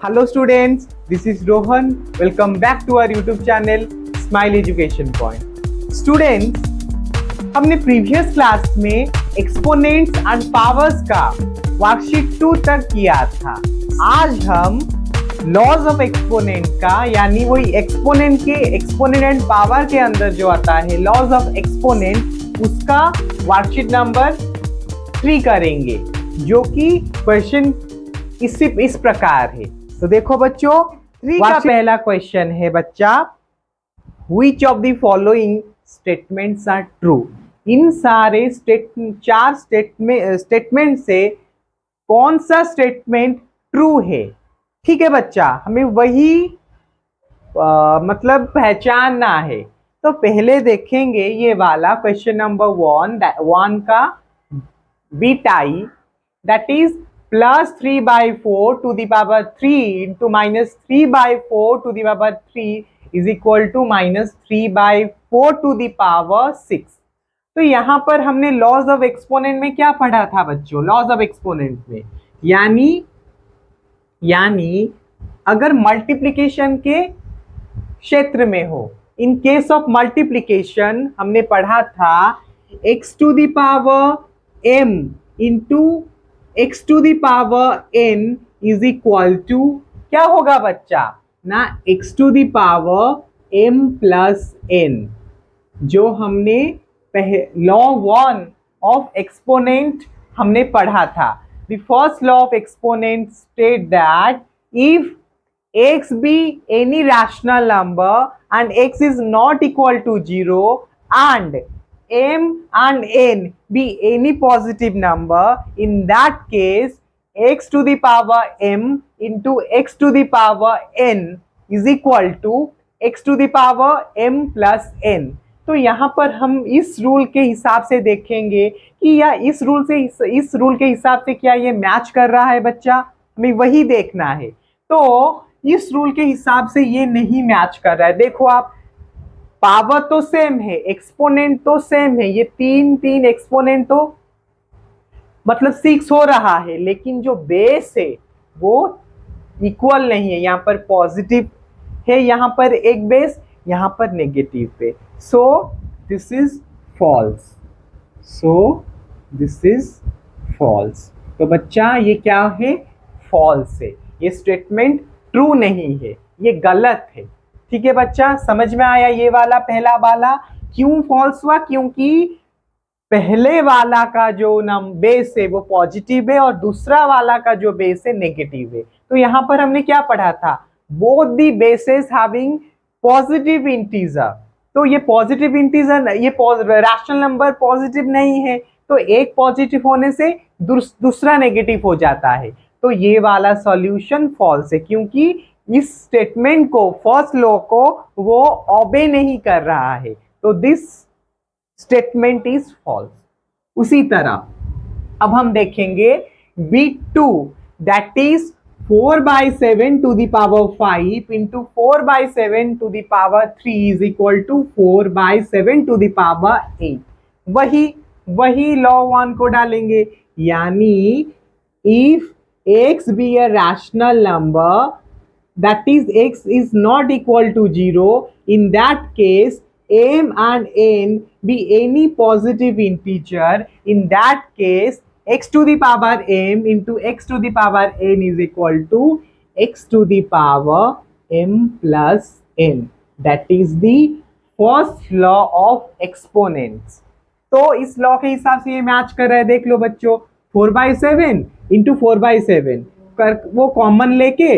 Hello students, this is Rohan. Welcome back to our YouTube channel Smile Education Point. Students, हमने previous class में exponents and powers का worksheet 2 तक किया था। आज हम लॉज ऑफ एक्सपोनेंट का यानी वही एक्सपोनेंट के एक्सपोनेंट एंड पावर के अंदर जो आता है लॉज ऑफ एक्सपोनेंट उसका वर्कशीट नंबर 3 करेंगे, जो कि क्वेश्चन इस प्रकार है। तो देखो बच्चों, 3 का पहला क्वेश्चन है बच्चा, which of the following statements are true. इन सारे चार स्टेटमेंट से कौन सा स्टेटमेंट ट्रू है। ठीक है बच्चा, हमें वही मतलब पहचानना है। तो पहले देखेंगे ये वाला क्वेश्चन नंबर 1 का bit i, that is +3/4 to the power 3 into -3/4 to the power 3 is equal to -3/4 to the power 6। तो यहाँ पर हमने लॉज ऑफ एक्सपोनेंट में क्या पढ़ा था बच्चों? लॉज ऑफ एक्सपोनेंट में यानी अगर मल्टीप्लिकेशन के क्षेत्र में हो, इन केस ऑफ मल्टीप्लिकेशन हमने पढ़ा था x to the power m into x to the power n is equal to क्या होगा बच्चा ना, x to the power m plus n, जो हमने लॉ 1 ऑफ एक्सपोनेंट हमने पढ़ा था। The first law of exponent state that if x be any rational number and x is not equal to 0 and m and n be any positive number, in that case x to the power m into x to the power n is equal to x to the power m plus n। तो यहाँ पर हम इस rule के हिसाब से देखेंगे कि या इस रूल के हिसाब से क्या ये मैच कर रहा है बच्चा, हमें वही देखना है। तो इस रूल के हिसाब से ये नहीं मैच कर रहा है। देखो आप, पावर तो सेम है, एक्सपोनेंट तो सेम है, ये तीन एक्सपोनेंट तो मतलब 6 हो रहा है, लेकिन जो बेस है वो इक्वल नहीं है। यहाँ पर पॉजिटिव है, यहाँ पर एक बेस, यहाँ पर नेगेटिव है। सो दिस इज फॉल्स, तो बच्चा ये क्या है? फॉल्स है। ये स्टेटमेंट ट्रू नहीं है, ये गलत है। ठीक है बच्चा, समझ में आया? ये वाला पहला वाला क्यों फॉल्स हुआ? क्योंकि पहले वाला का जो बेस है वो पॉजिटिव है और दूसरा वाला का जो बेस है नेगेटिव है। तो यहाँ पर हमने क्या पढ़ा था? Both the bases having positive integer. तो ये पॉजिटिव इंटीजर, ये रैशनल नंबर पॉजिटिव नहीं है, तो एक पॉजिटिव होने से दूसरा नेगेटिव हो जाता है। तो ये वाला सॉल्यूशन फॉल्स है, क्योंकि इस स्टेटमेंट को, फर्स्ट लॉ को वो ओबे नहीं कर रहा है। तो दिस स्टेटमेंट इज फॉल्स। उसी तरह अब हम देखेंगे B2, that is 4/7 to the power 5 into 4/7 to the power 3 is equal to 4/7 to the power 8। वही लॉ 1 को डालेंगे, यानी if x be a rational number, that is x is not equal to 0, in that case m and n be any positive integer, in that case x to the power m into x to the power n is equal to x to the power m plus n। that is the first law of exponents। तो इस law के हिसाब से ये match कर रहा है। देख लो बच्चों, 4/7 इंटू 4/7 कर वो कॉमन लेके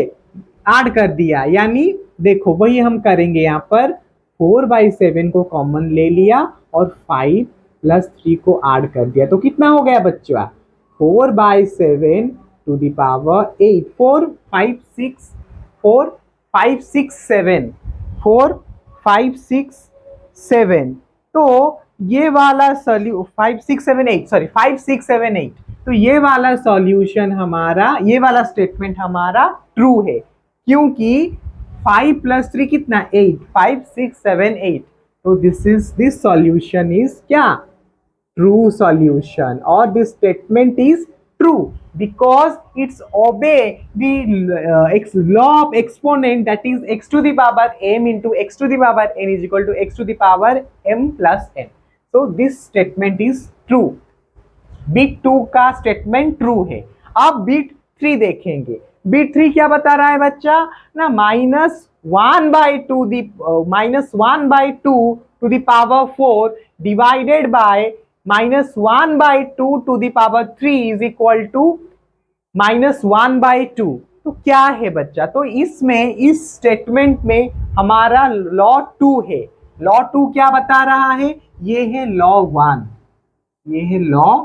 ऐड कर दिया, यानी देखो वही हम करेंगे। यहाँ पर 4/7 को कॉमन ले लिया और 5 + 3 को ऐड कर दिया, तो कितना हो गया बच्चा? 4/7 to the power 8। 4 5 6 7। तो ये वाला 5 6 7 8। तो ये वाला सॉल्यूशन हमारा, ये वाला स्टेटमेंट हमारा ट्रू है, क्योंकि 5 + 3 कितना? 8। 5 6 7 8। तो दिस सॉल्यूशन इज क्या? ट्रू सॉल्यूशन, और this statement is true because it's obey the law of exponent, that is x to the power m into x to the power n is equal to x to the power m plus n. So this statement is true. Bit 2 का statement true है। अब bit 3 देखेंगे। Bit 3 क्या बता रहा है बच्चा ना, -1/2 to the power 4 divided by -1/2 to the power 3 is equal to -1/2। तो क्या है बच्चा, तो इसमें इस स्टेटमेंट में हमारा लॉ 2 है। लॉ 2 क्या बता रहा है, ये है लॉ 1, ये है लॉ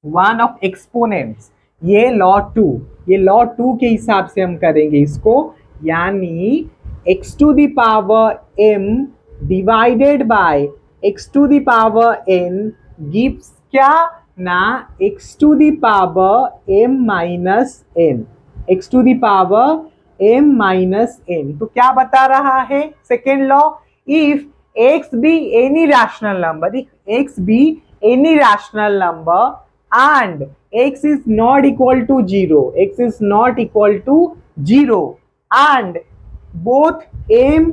1 ऑफ एक्सपोनेंट्स, ये लॉ 2, ये लॉ 2 के हिसाब से हम करेंगे इसको, यानी x to the power m divided by x to the power n gives क्या ना, x to the power m minus n, x to the power m minus n। तो क्या बता रहा है second law, if x be any rational number, if x be any rational number and x is not equal to 0, x is not equal to 0 and both m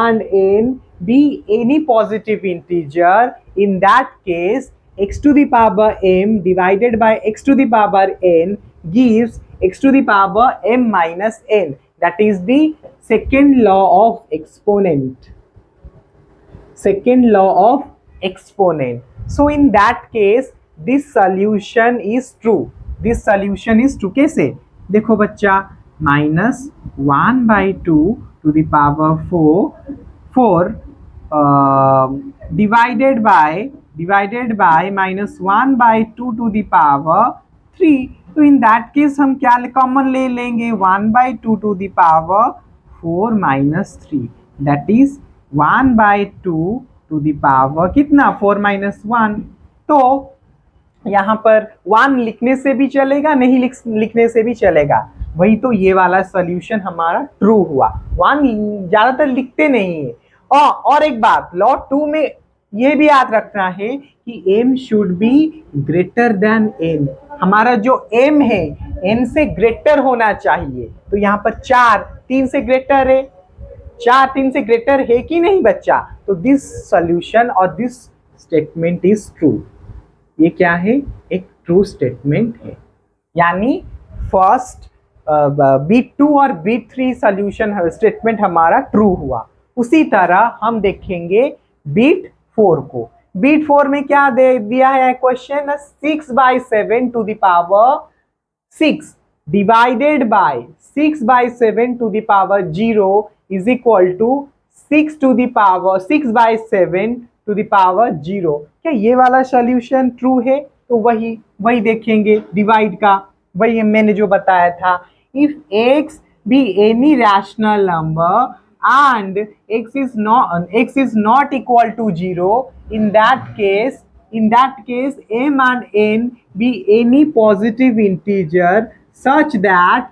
and n be any positive integer, in that case x to the power m divided by x to the power n gives x to the power m minus n. That is the second law of exponent, second law of exponent. So in that case this solution is true, this solution is true. कैसे देखो बच्चा, -1/2 to the power 4 divided by -1/2 to the power 3। तो in that case हम क्या common ले लेंगे, 1/2 to the power 4 minus 3, that is 1/2 to the power कितना 4 minus 1। तो यहाँ पर 1 लिखने से भी चलेगा, नहीं लिखने से भी चलेगा, वही तो ये वाला सॉल्यूशन हमारा ट्रू हुआ। 1 ज्यादातर लिखते नहीं है। और एक बात, लॉ 2 में ये भी याद रखना है कि m should be greater than n, हमारा जो m है n से ग्रेटर होना चाहिए। तो यहाँ पर 4 3 से ग्रेटर है, 4 3 से ग्रेटर है कि नहीं बच्चा, तो दिस सॉल्यूशन और दिस स्टेटमेंट इज ट्रू। ये क्या है, एक ट्रू स्टेटमेंट है, यानी फर्स्ट बीट 2 और बीट 3 सॉल्यूशन स्टेटमेंट हमारा ट्रू हुआ। उसी तरह हम देखेंगे बीट 4 को। बीट 4 में क्या दे दिया है question, 6/7 to the power 6 divided by 6/7 to the power 0 is equal to 6 to the power 6/7 to the power 0। क्या ये वाला सॉल्यूशन ट्रू है, तो वही देखेंगे डिवाइड का, वही मैंने जो बताया था, if x be any rational number and x is not equal to 0, in that case m and n be any positive integer such that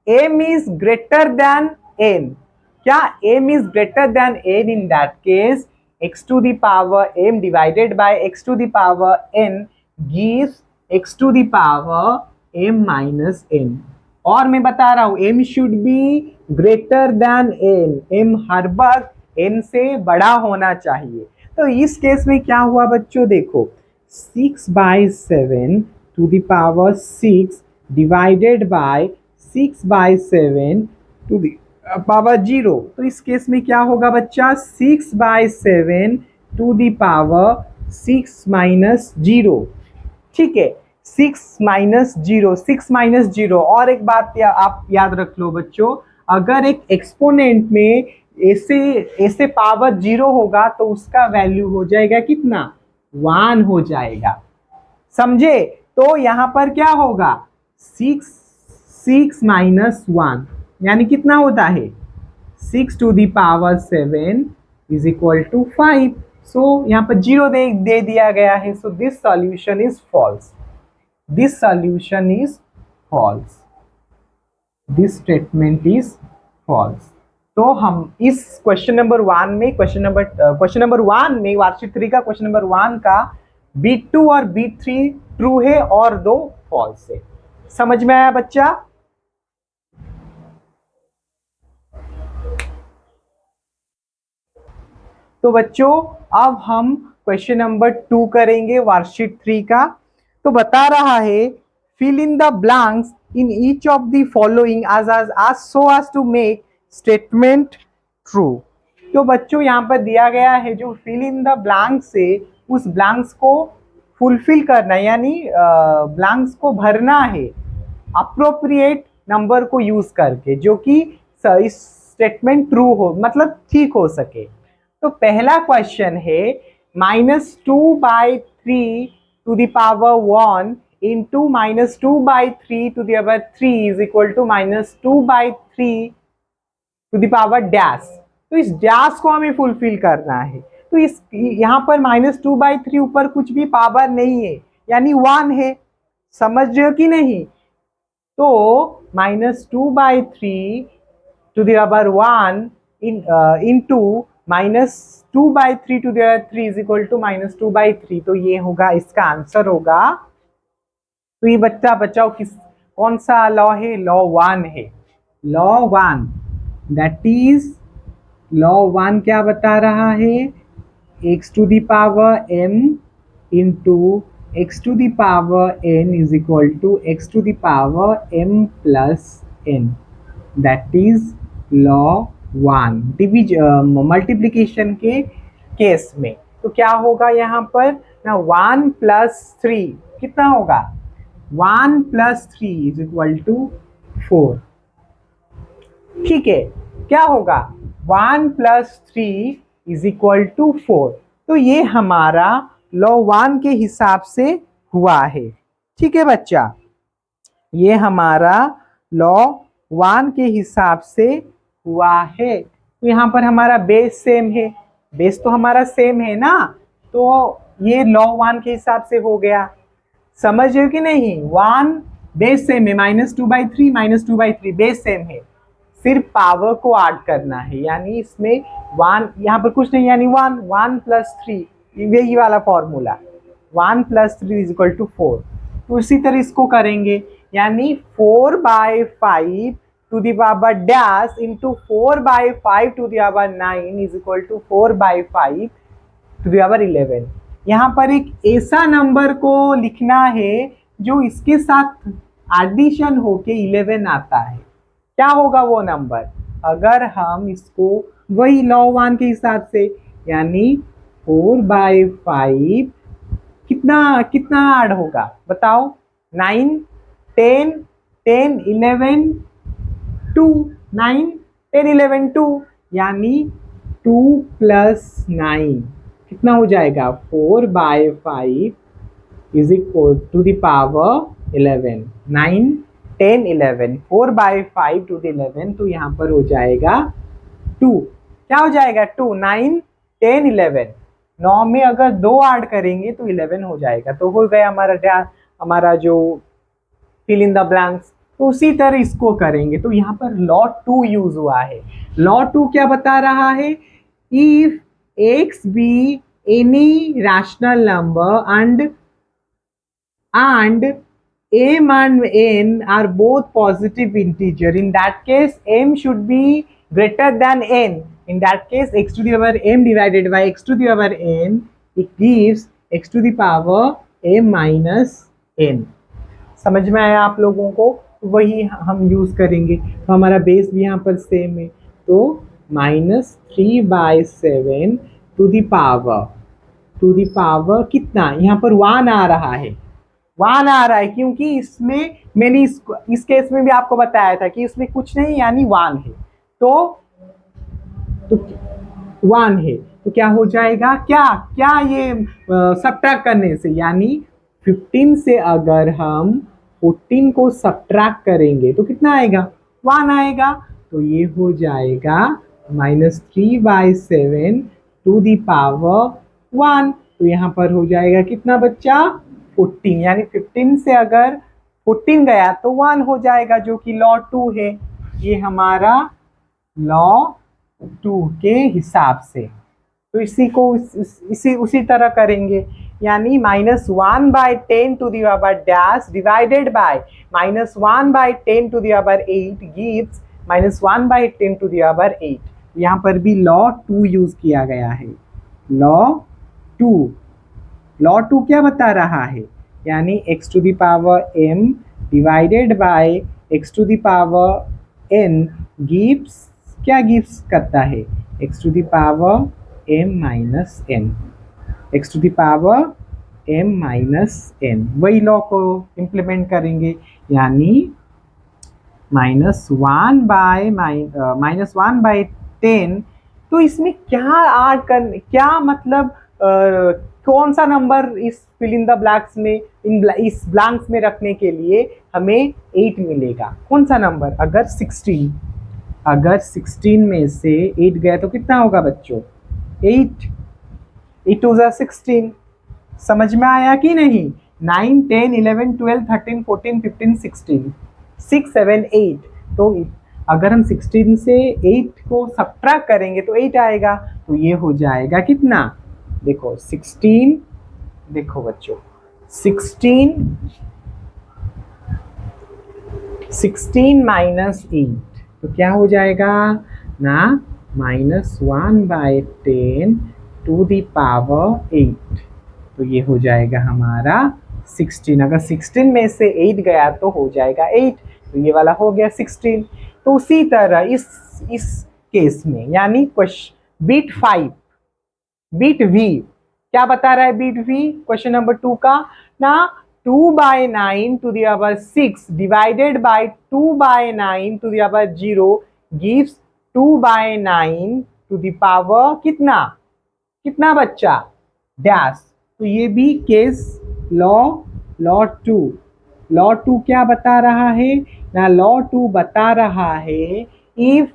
m is greater than n। क्या m is greater than n, in that case x to the power m divided by x to the power n gives x to the power m minus n। और मैं बता रहा हूं m should be greater than n, m हर वक्त n से बड़ा होना चाहिए। तो इस केस में क्या हुआ बच्चों, देखो 6/7 to the power 6 divided by 6/7 to the power 0। तो इस केस में क्या होगा बच्चा, 6/7 टू द पावर 6 माइनस 0। ठीक है, 6 माइनस 0। और एक बात आप याद रख लो बच्चों, अगर एक एक्सपोनेंट में ऐसे पावर 0 होगा तो उसका वैल्यू हो जाएगा कितना, 1 हो जाएगा, समझे। तो यहाँ पर क्या होगा, 6 माइनस 1 यानी कितना होता है, 6 to the power 7 is equal to 5। So यहाँ पर 0 दे दिया गया है। So this solution is false, this solution is false, this statement is false। तो हम इस क्वेश्चन नंबर वन में वार्षिक 3 का क्वेश्चन नंबर 1 का B2 और B3 ट्रू है और 2 फॉल्स है। समझ में आया बच्चा? तो बच्चों अब हम क्वेश्चन नंबर 2 करेंगे वार्षिक 3 का। तो बता रहा है fill in the blanks in each of the following as so as to make statement true। तो बच्चों यहाँ पर दिया गया है जो fill in the blanks से उस ब्लैंक्स को फुलफिल करना यानी ब्लैंक्स को भरना है अप्रोप्रिएट नंबर को यूज करके जो कि इस स्टेटमेंट ट्रू हो मतलब ठीक हो सके। तो पहला क्वेश्चन है -2/3 to the power 1 into -2/3 to the power 3 is equal to -2/3 to the power dash. तो इस डैश को हमें फुलफिल करना है। तो इस यहाँ पर -2/3 ऊपर कुछ भी पावर नहीं है यानी 1 है। समझ रहे हो कि नहीं? तो -2/3 to the power 1 into -2/3 to the power 3 is equal to -2/3। तो ये होगा इसका आंसर होगा। तो ये बच्चाओं कौन सा लॉ है? लॉ 1 है। लॉ 1 दैट इज लॉ 1 क्या बता रहा है? x to the power m into x to the power n is equal to x to the power m plus n। That is law 1 multiplication के case में। तो क्या होगा यहाँ पर ना 1 प्लस 3 कितना होगा? 1 प्लस 3 इज इक्वल टू 4। ठीक है, क्या होगा? 1 प्लस 3 इज इक्वल टू 4। तो ये हमारा लॉ 1 के हिसाब से हुआ है। ठीक है बच्चा, ये हमारा लॉ 1 के हिसाब से हुआ है। तो यहाँ पर हमारा बेस सेम है, बेस तो हमारा सेम है ना, तो ये लॉ 1 के हिसाब से हो गया। समझ रहे हो कि नहीं? 1 बेस सेम है, -2/3 बेस सेम है, सिर्फ पावर को ऐड करना है यानी इसमें 1 यहाँ पर कुछ नहीं यानी 1 प्लस 3 यही वाला formula 1 plus 3 is equal to 4। तो इसी तरह इसको करेंगे यानी 4/5 to the power dash into 4/5 to the power 9 is equal to 4/5 to the power 11। यहाँ पर एक ऐसा नंबर को लिखना है जो इसके साथ एडिशन होके 11 आता है। क्या होगा वो नंबर? अगर हम इसको वही लॉ 1 के हिसाब से यानी 4/5 कितना कितना ऐड होगा बताओ? 9 10 10 11 2 9 10 11 2 यानी 2 प्लस 9 कितना हो जाएगा? 4/5 is equal to the power 11। 9 10 11 4/5 to the 11 तो यहाँ पर हो जाएगा 2। क्या हो जाएगा? 2 9 10 11 9 में अगर 2 ऐड करेंगे तो 11 हो जाएगा। तो हो गया हमारा जो फिल इन द ब्लैंक्स। तो उसी तरह इसको करेंगे। तो यहाँ पर लॉ 2 यूज हुआ है। लॉ 2 क्या बता रहा है? If x be any rational number and m and n are both positive integer, in that case m should be greater than n. In that case x to the power m divided by x to the power n, it gives x to the power m minus n। समझ में आया आप लोगों को? वही हम use करेंगे। तो हमारा बेस भी यहाँ पर सेम है, तो -3/7 टू द पावर कितना? यहाँ पर 1 आ रहा है, 1 आ रहा है क्योंकि इसमें मैंने इस केस में भी आपको बताया था कि इसमें कुछ नहीं यानी 1 है। तो 1 है तो क्या हो जाएगा? क्या ये सब्ट्रैक्ट करने से यानी 15 से अगर हम 14 को सब्ट्रैक्ट करेंगे तो कितना आएगा? 1 आएगा। तो ये हो जाएगा -3/7 टू द पावर 1। तो यहाँ पर हो जाएगा कितना बच्चा? 14 यानी 15 से अगर 14 गया तो 1 हो जाएगा जो कि लॉ 2 है। ये हमारा लॉ 2 के हिसाब से। तो इसी को इसी उसी तरह करेंगे, यानी -1/10 to the power dash divided by -1/10 to the power 8 gives -1/10 to the power 8। यहाँ पर भी लॉ 2 यूज किया गया है। लॉ 2 क्या बता रहा है, यानी x to the power m divided by x to the power n gives, क्या गिव्स करता है, x to the power m minus n, x to the power m minus n। वही लॉ को इम्प्लीमेंट करेंगे, यानी -1/10। तो इसमें क्या ऐड कर, क्या मतलब कौन सा नंबर इस फिल इन द ब्लैंक्स में, इस ब्लैंक्स में रखने के लिए हमें 8 मिलेगा। कौन सा नंबर, अगर 16 में से 8 गया तो कितना होगा बच्चों, 8 2 16। समझ में आया कि नहीं। 9 10 11 12 13 14 15 16 6 7 8। तो अगर हम 16 से 8 को सब्ट्रैक्ट करेंगे तो 8 आएगा। तो ये हो जाएगा कितना, देखो 16, देखो बच्चों 16 माइनस 8 तो क्या हो जाएगा ना, -1/10 टू द पावर 8। तो ये हो जाएगा हमारा 16। अगर 16 में से 8 गया तो हो जाएगा 8। तो ये वाला हो गया 16। तो उसी तरह इस केस में, यानी बिट 5, बिट वी क्या बता रहा है, बिट वी क्वेश्चन नंबर 2 का ना, 2/9 to the power 6 divided by 2/9 to the power 0 gives 2/9 to the power कितना, कितना बच्चा, डैश। तो ये भी केस लॉ 2 क्या बता रहा है ना, लॉ 2 बता रहा है if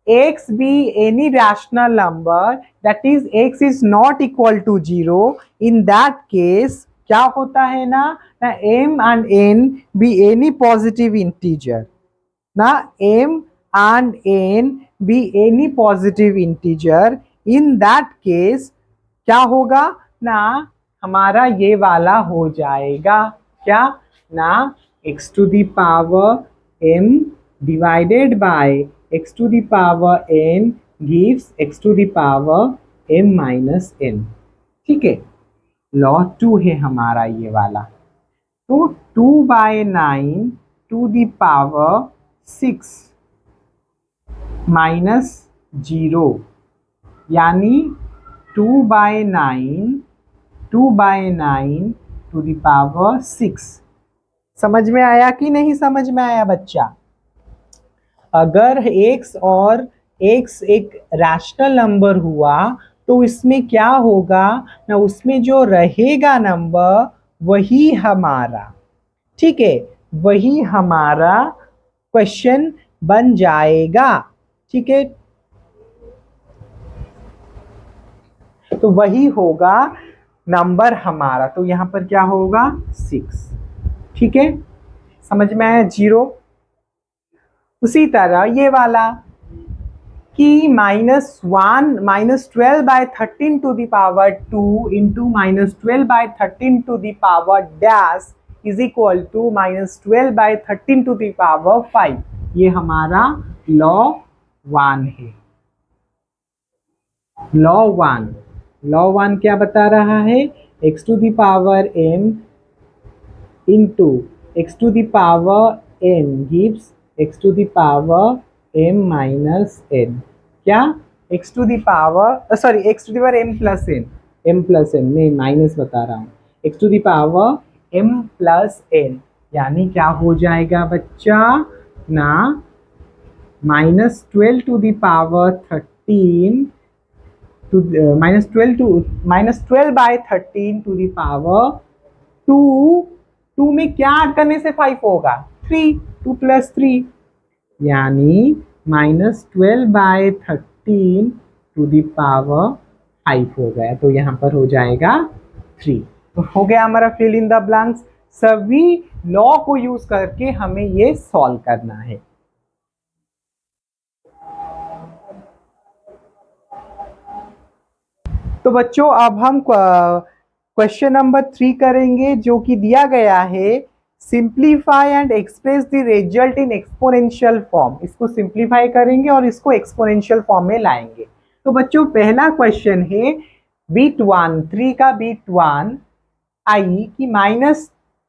x be any rational number, that is x is not equal to 0, in that case क्या होता है ना m and n be any positive integer, ना m and n be any positive integer, in that case क्या होगा ना, हमारा ये वाला हो जाएगा क्या ना, x to the power m divided by x to the power n gives x to the power m minus n। ठीक है, लॉ 2 है हमारा ये वाला। तो 2/9 टू द पावर 6 माइनस 0, यानी 2/9 टू द पावर 6। समझ में आया कि नहीं समझ में आया बच्चा। अगर x और x एक रैशनल नंबर हुआ तो इसमें क्या होगा ना, उसमें जो रहेगा नंबर वही हमारा, ठीक है, वही हमारा क्वेश्चन बन जाएगा। ठीक है, तो वही होगा नंबर हमारा। तो यहाँ पर क्या होगा 6। ठीक है, समझ में आया 0। उसी तरह ये वाला कि -12/13 to the power 2 into -12/13 to the power dash is equal to -12/13 to the power 5। ये हमारा लॉ 1 है। लॉ 1 क्या बता रहा है, x to the power m into x to the power n gives x to the power m minus n। क्या, x to the power sorry x to the power m plus n, मैं minus बता रहा हूँ, x to the power m plus n, यानी क्या हो जाएगा बच्चा ना, -12 to the power 13 to -12/13 to the power 2 में क्या ऐड करने से 5 होगा, 3, 2 + 3, यानी -12/13 टू द पावर 5 हो गया। तो यहाँ पर हो जाएगा 3। तो हो गया हमारा फिल इन द ब्लैंक्स। सभी लॉ को यूज करके हमें ये सॉल्व करना है। तो बच्चों अब हम क्वेश्चन नंबर 3 करेंगे, जो कि दिया गया है simplify and express the result in exponential form. इसको सिंप्लीफाई करेंगे और इसको एक्सपोनेंशियल फॉर्म में लाएंगे। तो बच्चों पहला क्वेश्चन है बीट वन, 3 का बीट वन आई कि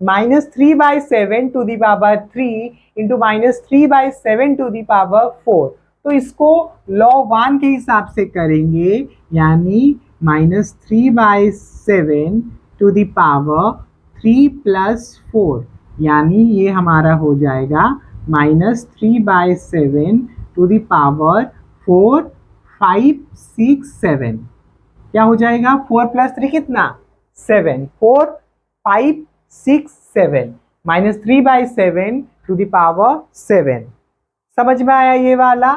-3/7 to the power 3 into -3/7 to the power 4। तो इसको लॉ वन के हिसाब से करेंगे, यानी -3/7 टू दी पावर 3 प्लस 4, यानी ये हमारा हो जाएगा -3/7 टू दी पावर 4 5 6 7। क्या हो जाएगा? 4 प्लस 3 कितना? 7। 4 5 6 7 -3/7 टू द पावर 7। समझ में आया ये वाला?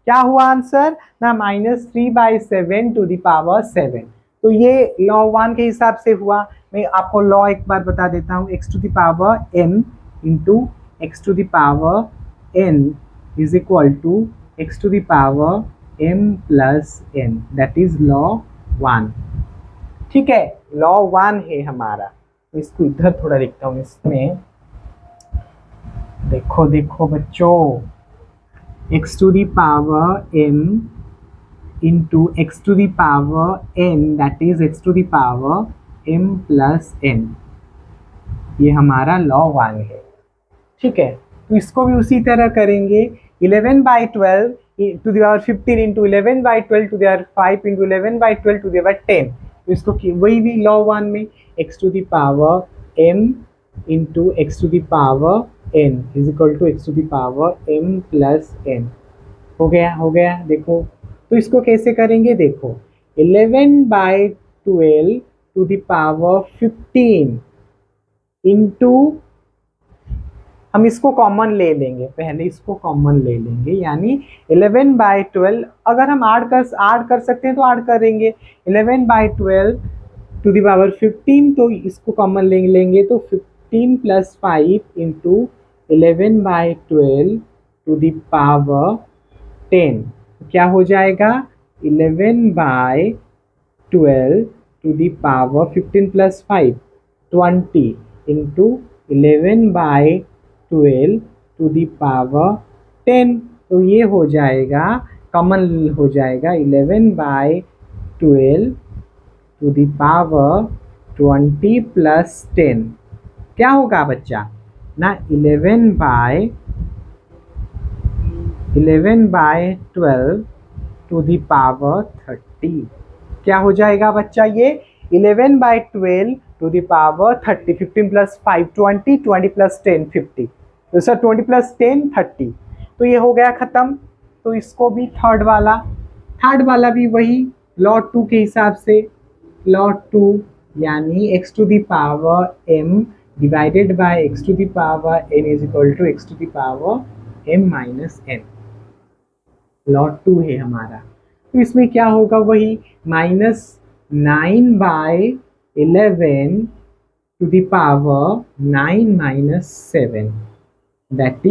क्या हुआ आंसर ना? -3/7 टू द पावर 7। तो ये लॉ वन के हिसाब से हुआ। मैं आपको लॉ एक बार बता देता हूँ। x to the power m into x to the power n is equal to x to the power m plus n, that is law one. ठीक है, लॉ वन है हमारा। तो इसको इधर थोड़ा लिखता हूँ। इसमें देखो देखो बच्चों, x to the power m into x to the power n, that is x to the power m plus n, ये हमारा लॉ वन है। ठीक है, तो इसको भी उसी तरह करेंगे। 11/12 to the power 15 into 11/12 to the power 5 into 11/12 to the power 10। तो इसको वही भी लॉ वन में x to the power m into x to the power n is equal to x to the power m plus n। हो गया, हो गया। देखो तो इसको कैसे करेंगे, देखो 11/12 टू द पावर 15 इंटू, हम इसको कॉमन ले लेंगे, पहले इसको कॉमन ले लेंगे, यानी 11/12 अगर हम ऐड कर सकते हैं तो ऐड करेंगे। 11/12 टू द पावर 15, तो इसको कॉमन ले लेंगे, तो 15 plus 5 into 11/12 to the power 10। क्या हो जाएगा? 11/12 to the power 15 plus 5 20 into 11/12 to the power 10। तो ये हो जाएगा, कॉमन हो जाएगा 11/12 टू द पावर 20 प्लस 10। क्या होगा बच्चा ना? 11/12 टू द पावर 30। क्या हो जाएगा बच्चा? ये 11/12 to the power 30, 15 plus 5 20, 20 plus 10 50, तो सर 20 प्लस 10 30। तो ये हो गया खत्म। तो इसको भी थर्ड वाला भी वही लॉ टू के हिसाब से, लॉ टू यानी x to the power m divided by x to the power n is equal to x to the power m minus n। Law two है हमारा। तो इसमें क्या होगा? वही -9/11 to the power 9 minus 7, that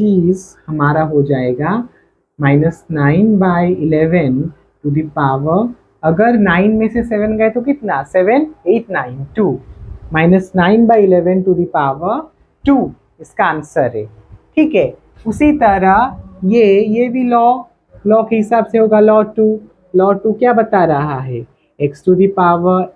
is हमारा हो जाएगा -9/11 टू द पावर, अगर 9 में से 7 गए तो कितना? 7 8 9 2, -9/11 टू द पावर 2 इसका आंसर है। ठीक है, उसी तरह ये भी लॉ के हिसाब से होगा। लॉ टू क्या बता रहा है? x to the power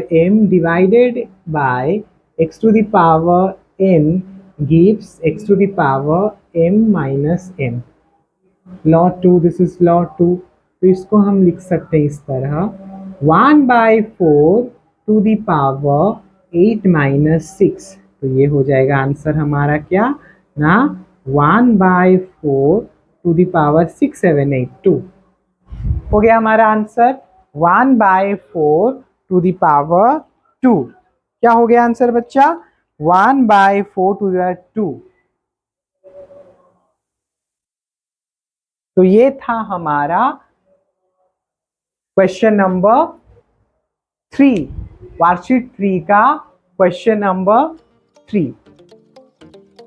m divided by x to the power n gives x to the power m minus n। Law two, this is law two. तो इसको हम लिख सकते हैं इस तरह, 1/4 टू द पावर 8 माइनस 6। तो ये हो जाएगा आंसर हमारा क्या ना? 1/4 टू द पावर 6 7 8 2 हो गया हमारा आंसर। 1/4 to the power 2। क्या हो गया आंसर बच्चा? 1/4 टू द पावर 2। तो ये था हमारा क्वेश्चन नंबर 3, वर्कशीट 3 का क्वेश्चन नंबर 3।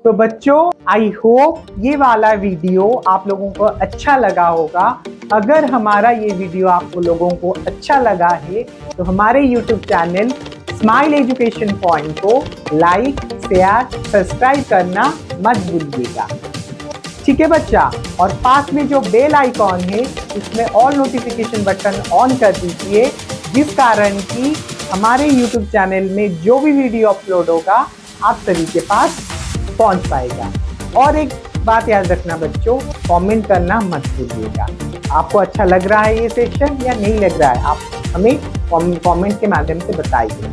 तो बच्चों आई होप ये वाला वीडियो आप लोगों को अच्छा लगा होगा। अगर हमारा ये वीडियो आप लोगों को अच्छा लगा है तो हमारे YouTube channel smile education point को लाइक, शेयर, सब्सक्राइब करना मत भूलिएगा। ठीक है बच्चा, और पास में जो बेल आइकॉन है उसमें ऑल नोटिफिकेशन बटन ऑन कर दीजिए, जिस कारण कि हमारे यूट्यूब चैनल में जो भी वीडियो अपलोड होगा आप सभी के पास पहुंच पाएगा। और एक बात याद रखना बच्चों, कमेंट करना मत भूलिएगा। आपको अच्छा लग रहा है ये सेक्शन या नहीं लग रहा है, आप हमें कमेंट के माध्यम से बताइए।